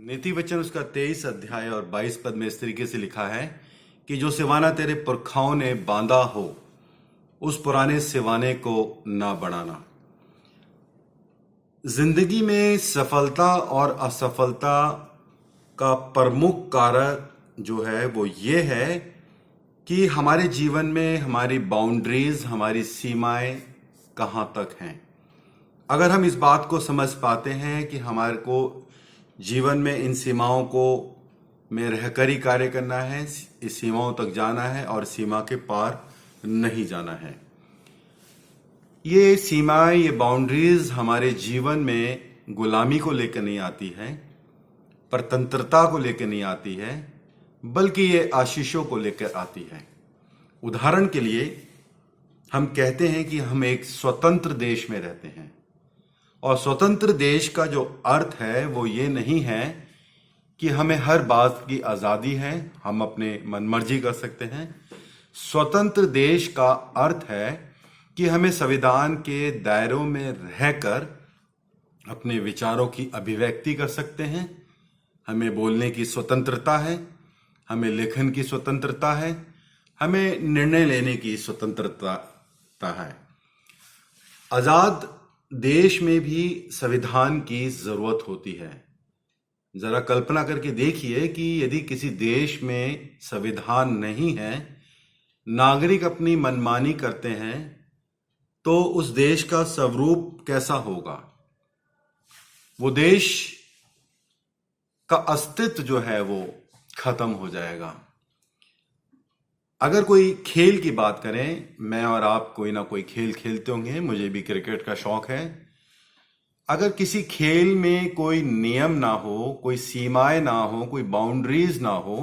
नीति वचन उसका 23 अध्याय और 22 पद में इस तरीके से लिखा है कि जो सिवाना तेरे पुरखाओं ने बांधा हो उस पुराने सिवाने को ना बढ़ाना। जिंदगी में सफलता और असफलता का प्रमुख कारक जो है वो ये है कि हमारे जीवन में हमारी बाउंड्रीज, हमारी सीमाएं कहाँ तक हैं। अगर हम इस बात को समझ पाते हैं कि हमारे को जीवन में इन सीमाओं को में रहकर ही कार्य करना है, इस सीमाओं तक जाना है और सीमा के पार नहीं जाना है। ये सीमाएं, ये बाउंड्रीज हमारे जीवन में गुलामी को लेकर नहीं आती है, परतंत्रता को लेकर नहीं आती है, बल्कि ये आशीषों को लेकर आती है। उदाहरण के लिए हम कहते हैं कि हम एक स्वतंत्र देश में रहते हैं, और स्वतंत्र देश का जो अर्थ है वो ये नहीं है कि हमें हर बात की आज़ादी है, हम अपने मनमर्जी कर सकते हैं। स्वतंत्र देश का अर्थ है कि हमें संविधान के दायरों में रहकर अपने विचारों की अभिव्यक्ति कर सकते हैं, हमें बोलने की स्वतंत्रता है, हमें लेखन की स्वतंत्रता है, हमें निर्णय लेने की स्वतंत्रता है। आजाद देश में भी संविधान की जरूरत होती है। जरा कल्पना करके देखिए कि यदि किसी देश में संविधान नहीं है, नागरिक अपनी मनमानी करते हैं, तो उस देश का स्वरूप कैसा होगा। वो देश का अस्तित्व जो है वो खत्म हो जाएगा। अगर कोई खेल की बात करें, मैं और आप कोई ना कोई खेल खेलते होंगे, मुझे भी क्रिकेट का शौक है। अगर किसी खेल में कोई नियम ना हो, कोई सीमाएं ना हो, कोई बाउंड्रीज ना हो,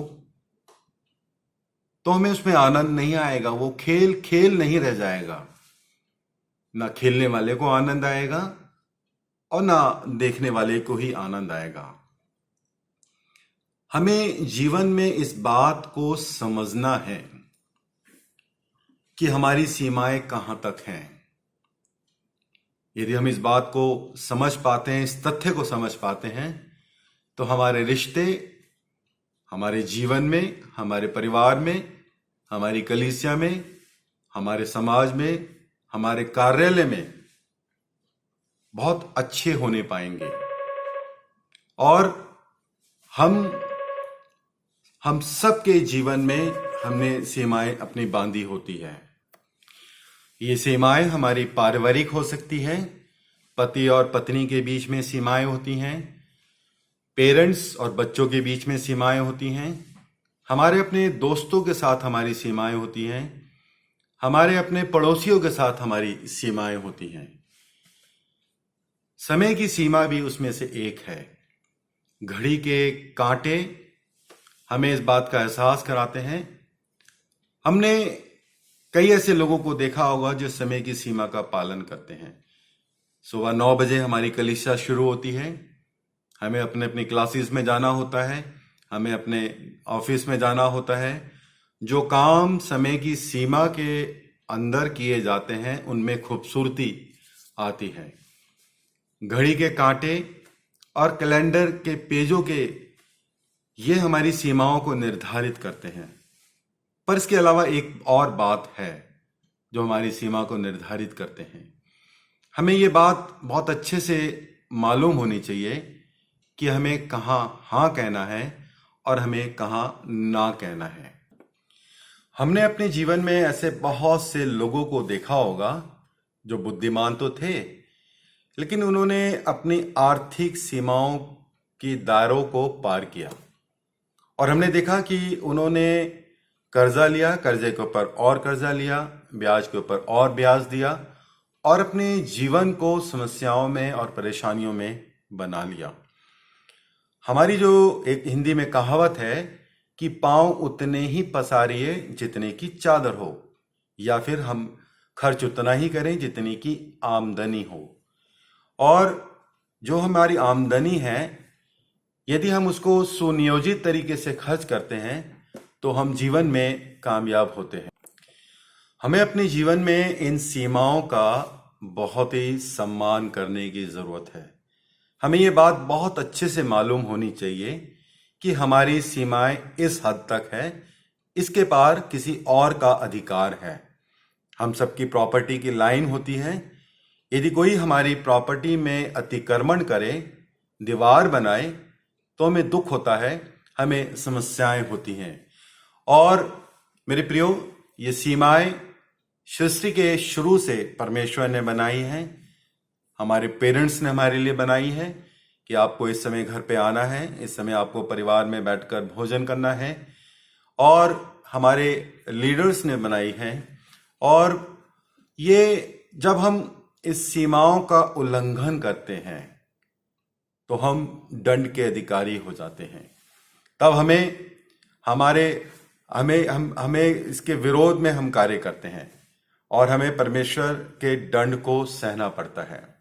तो हमें उसमें आनंद नहीं आएगा। वो खेल खेल नहीं रह जाएगा। ना खेलने वाले को आनंद आएगा और ना देखने वाले को ही आनंद आएगा। हमें जीवन में इस बात को समझना है कि हमारी सीमाएं कहां तक हैं। यदि हम इस बात को समझ पाते हैं, इस तथ्य को समझ पाते हैं, तो हमारे रिश्ते, हमारे जीवन में, हमारे परिवार में, हमारी कलीसिया में, हमारे समाज में, हमारे कार्यालय में बहुत अच्छे होने पाएंगे। और हम सबके जीवन में हमने सीमाएं अपनी बांधी होती है। ये सीमाएं हमारी पारिवारिक हो सकती है, पति और पत्नी के बीच में सीमाएं होती हैं, पेरेंट्स और बच्चों के बीच में सीमाएं होती हैं, हमारे अपने दोस्तों के साथ हमारी सीमाएं होती हैं, हमारे अपने पड़ोसियों के साथ हमारी सीमाएं होती हैं। समय की सीमा भी उसमें से एक है। घड़ी के कांटे हमें इस बात का एहसास कराते हैं। हमने कई ऐसे लोगों को देखा होगा जो समय की सीमा का पालन करते हैं। सुबह 9 बजे हमारी कलीसिया शुरू होती है, हमें अपने अपनी क्लासेस में जाना होता है, हमें अपने ऑफिस में जाना होता है। जो काम समय की सीमा के अंदर किए जाते हैं उनमें खूबसूरती आती है। घड़ी के कांटे और कैलेंडर के पेजों के ये हमारी सीमाओं को निर्धारित करते हैं। पर इसके अलावा एक और बात है जो हमारी सीमा को निर्धारित करते हैं। हमें ये बात बहुत अच्छे से मालूम होनी चाहिए कि हमें कहाँ हाँ कहना है और हमें कहाँ ना कहना है। हमने अपने जीवन में ऐसे बहुत से लोगों को देखा होगा जो बुद्धिमान तो थे, लेकिन उन्होंने अपनी आर्थिक सीमाओं की दायरों को पार किया। और हमने देखा कि उन्होंने कर्जा लिया, कर्जे के ऊपर और कर्जा लिया, ब्याज के ऊपर और ब्याज दिया, और अपने जीवन को समस्याओं में और परेशानियों में बना लिया। हमारी जो एक हिंदी में कहावत है कि पांव उतने ही पसारिए जितने की चादर हो, या फिर हम खर्च उतना ही करें जितनी की आमदनी हो। और जो हमारी आमदनी है, यदि हम उसको सुनियोजित तरीके से खर्च करते हैं तो हम जीवन में कामयाब होते हैं। हमें अपने जीवन में इन सीमाओं का बहुत ही सम्मान करने की जरूरत है। हमें ये बात बहुत अच्छे से मालूम होनी चाहिए कि हमारी सीमाएं इस हद तक है, इसके पार किसी और का अधिकार है। हम सबकी प्रॉपर्टी की लाइन होती है। यदि कोई हमारी प्रॉपर्टी में अतिक्रमण करे, दीवार बनाए, तो हमें दुख होता है, हमें समस्याएं होती हैं। और मेरे प्रियो, ये सीमाएं सृष्टि के शुरू से परमेश्वर ने बनाई हैं। हमारे पेरेंट्स ने हमारे लिए बनाई है कि आपको इस समय घर पे आना है, इस समय आपको परिवार में बैठकर भोजन करना है। और हमारे लीडर्स ने बनाई है। और ये जब हम इस सीमाओं का उल्लंघन करते हैं तो हम दंड के अधिकारी हो जाते हैं। तब हमें इसके विरोध में हम कार्य करते हैं और हमें परमेश्वर के दंड को सहना पड़ता है।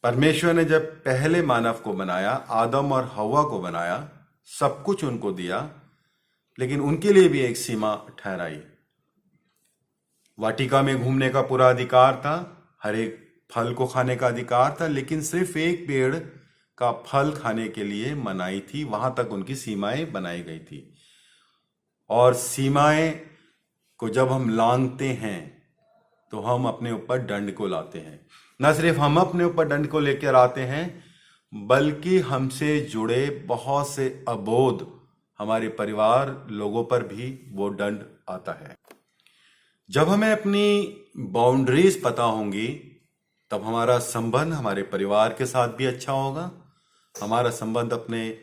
परमेश्वर ने जब पहले मानव को बनाया, आदम और हव्वा को बनाया, सब कुछ उनको दिया, लेकिन उनके लिए भी एक सीमा ठहराई। वाटिका में घूमने का पूरा अधिकार था, हर एक फल को खाने का अधिकार था, लेकिन सिर्फ एक पेड़ का फल खाने के लिए मनाही थी। वहां तक उनकी सीमाएं बनाई गई थी। और सीमाएं को जब हम लांघते हैं तो हम अपने ऊपर दंड को लाते हैं। न सिर्फ हम अपने ऊपर दंड को लेकर आते हैं, बल्कि हमसे जुड़े बहुत से अबोध हमारे परिवार लोगों पर भी वो दंड आता है। जब हमें अपनी बाउंड्रीज पता होंगी, तब हमारा संबंध हमारे परिवार के साथ भी अच्छा होगा, हमारा संबंध अपने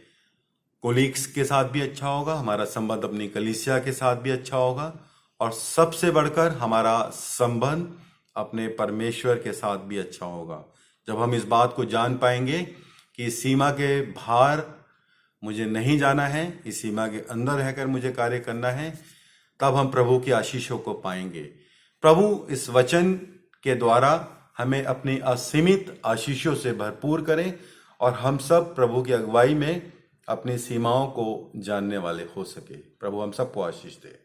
कोलीग्स के साथ भी अच्छा होगा, हमारा संबंध अपनी कलीसिया के साथ भी अच्छा होगा, और सबसे बढ़कर हमारा संबंध अपने परमेश्वर के साथ भी अच्छा होगा। जब हम इस बात को जान पाएंगे कि इस सीमा के बाहर मुझे नहीं जाना है, इस सीमा के अंदर रहकर मुझे कार्य करना है, तब हम प्रभु की आशीषों को पाएंगे। प्रभु इस वचन के द्वारा हमें अपनी असीमित आशीषों से भरपूर करें और हम सब प्रभु की अगुवाई में अपनी सीमाओं को जानने वाले हो सके। प्रभु हम सबको आशीष दे।